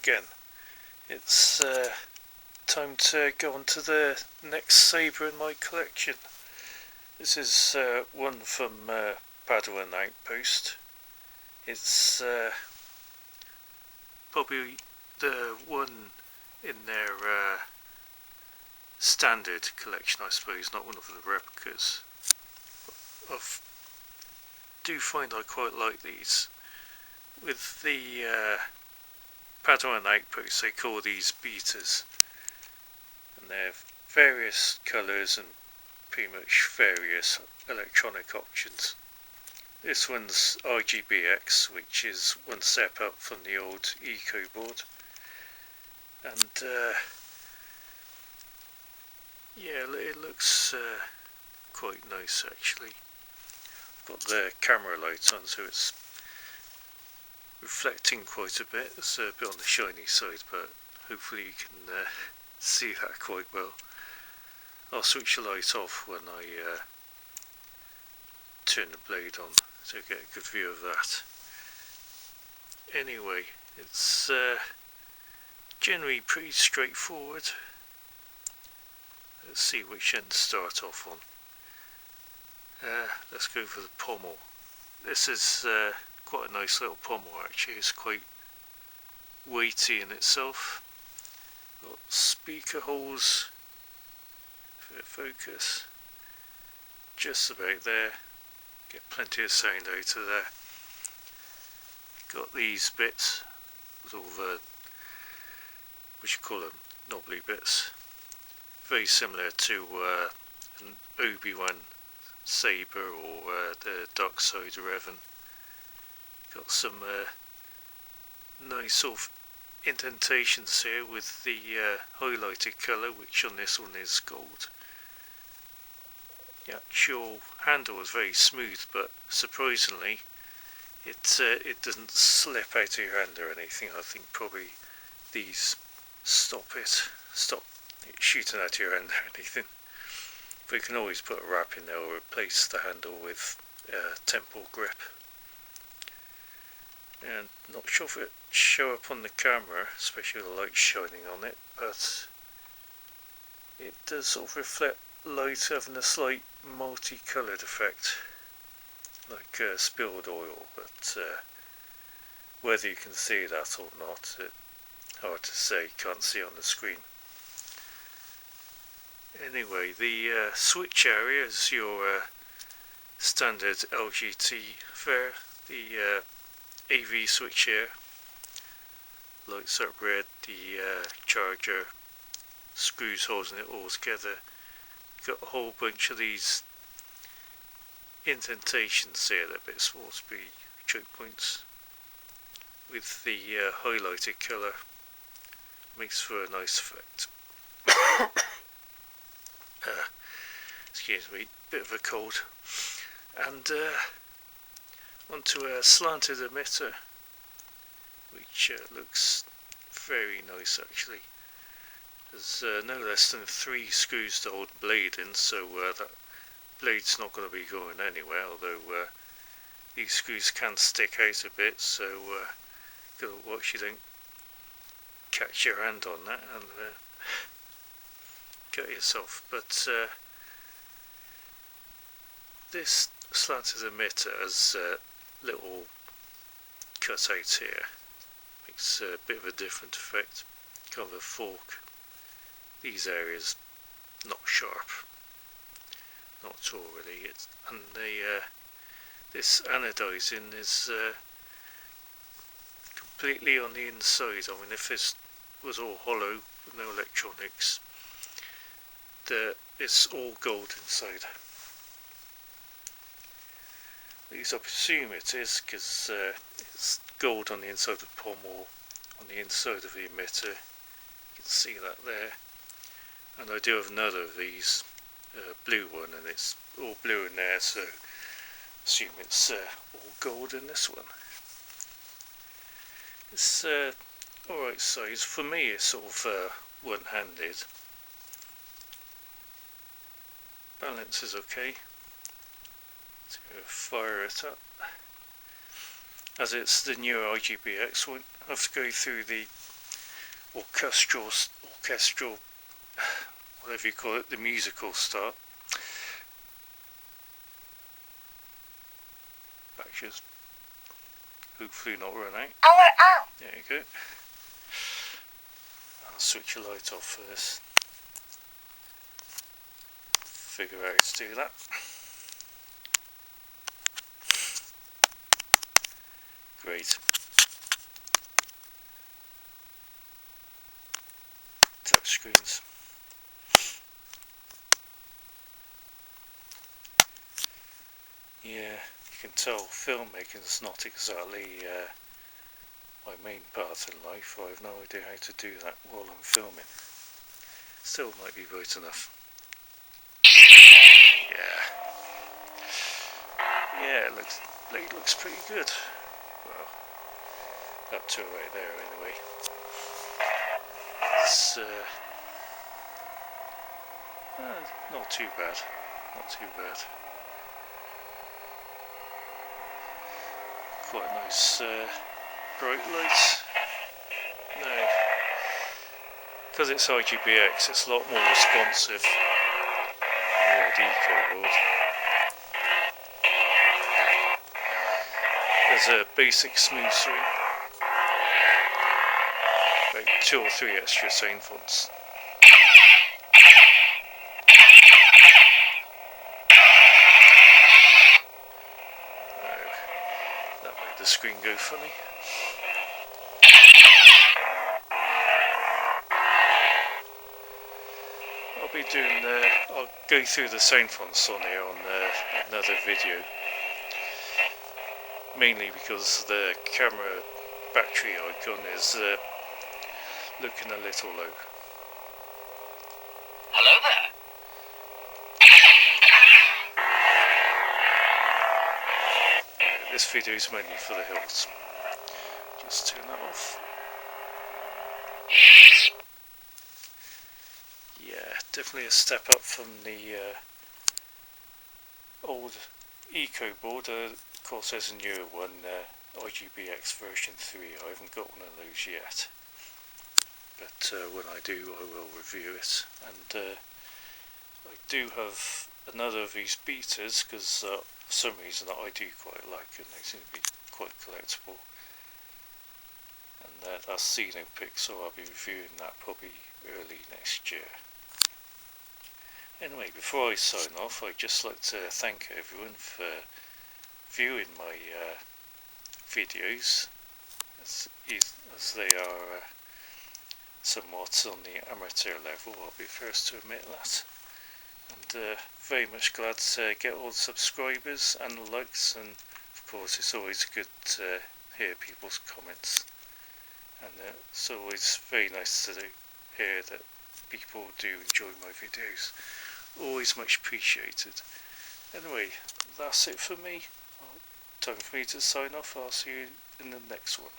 again. It's time to go on to the next saber in my collection. This is one from Padewan outpost. It's probably the one in their standard collection, I suppose, not one of the replicas. I do find I quite like these. With the Padewan outposts, they call these beaters, and they're various colours and pretty much various electronic options. This one's RGBX, which is one step up from the old Eco board, and yeah, it looks quite nice actually. I've got the camera light on, so it's reflecting quite a bit. It's a bit on the shiny side, but hopefully you can see that quite well. I'll switch the light off when I turn the blade on to get a good view of that. Anyway, it's generally pretty straightforward. Let's see which end to start off on. Let's go for the pommel. This is quite a nice little pommel actually. It's quite weighty in itself. Got speaker holes for focus, just about there. Get plenty of sound out of there. Got these bits with all the, what you call them, knobbly bits. Very similar to an Obi-Wan saber or the dark side of Revan. Got some nice sort of indentations here with the highlighted colour, which on this one is gold. The actual handle is very smooth, but surprisingly it doesn't slip out of your hand or anything. I think probably these stop it shooting out of your hand or anything. But you can always put a wrap in there or replace the handle with temple grip. And not sure if it show up on the camera, especially with the light shining on it, but it does sort of reflect light, having a slight multicoloured effect, like spilled oil, but whether you can see that or not, it's hard to say, can't see on the screen. Anyway, the switch area is your standard LGT fare. The AV switch here lights up red, the charger screws holding it all together. Got a whole bunch of these indentations here that are a bit supposed to be choke points with the highlighted colour. Makes for a nice effect. Excuse me, bit of a cold. And onto a slanted emitter, which looks very nice actually. There's no less than 3 screws to hold the blade in, so that blade's not going to be going anywhere, although these screws can stick out a bit, so gotta watch you don't catch your hand on that and cut yourself. But this slanted emitter has a little cut out here, makes a bit of a different effect, kind of a fork. These areas not sharp, not at all really. And this anodizing is completely on the inside. I mean, if this was all hollow with no electronics, it's all gold inside. At least I presume it is, because it's gold on the inside of the pommel, on the inside of the emitter. You can see that there. And I do have another of these, blue one, and it's all blue in there, so I assume it's all gold in this one. It's alright size. For me it's sort of one-handed. Balance is okay. So fire it up. As it's the newer RGBX, won't have to go through the orchestral, whatever you call it, the musical start. Batteries, hopefully not run out. Power out. There you go. I'll switch your light off first. Figure out how to do that. Great. Touch screens. Yeah, you can tell filmmaking is not exactly my main path in life. I have no idea how to do that while I'm filming. Still might be right enough. Yeah, it looks pretty good. Well, up to right there anyway. It's not too bad. Not too bad. Quite nice bright lights. No, because it's IGBX, it's a lot more responsive than the Eco board. There's a basic smooth swing, about 2 or 3 extra sound fonts. That made the screen go funny. I'll go through the sound fonts on here on another video. Mainly because the camera battery icon is looking a little low. Hello there. This video is mainly for the hilts. Just turn that off. Yeah, definitely a step up from the old Eco board. Of course there's a newer one, IGBX version 3. I haven't got one of those yet, but when I do I will review it. And I do have another of these beaters because for some reason that I do quite like, and they seem to be quite collectible. And that's Xenopix, so I'll be reviewing that probably early next year. Anyway, before I sign off, I'd just like to thank everyone for viewing my videos, as they are somewhat on the amateur level. I'll be first to admit that. And very much glad to get all the subscribers and the likes, and of course it's always good to hear people's comments, and it's always very nice to hear that people do enjoy my videos. Always much appreciated. Anyway, that's it for me. Time for me to sign off. I'll see you in the next one.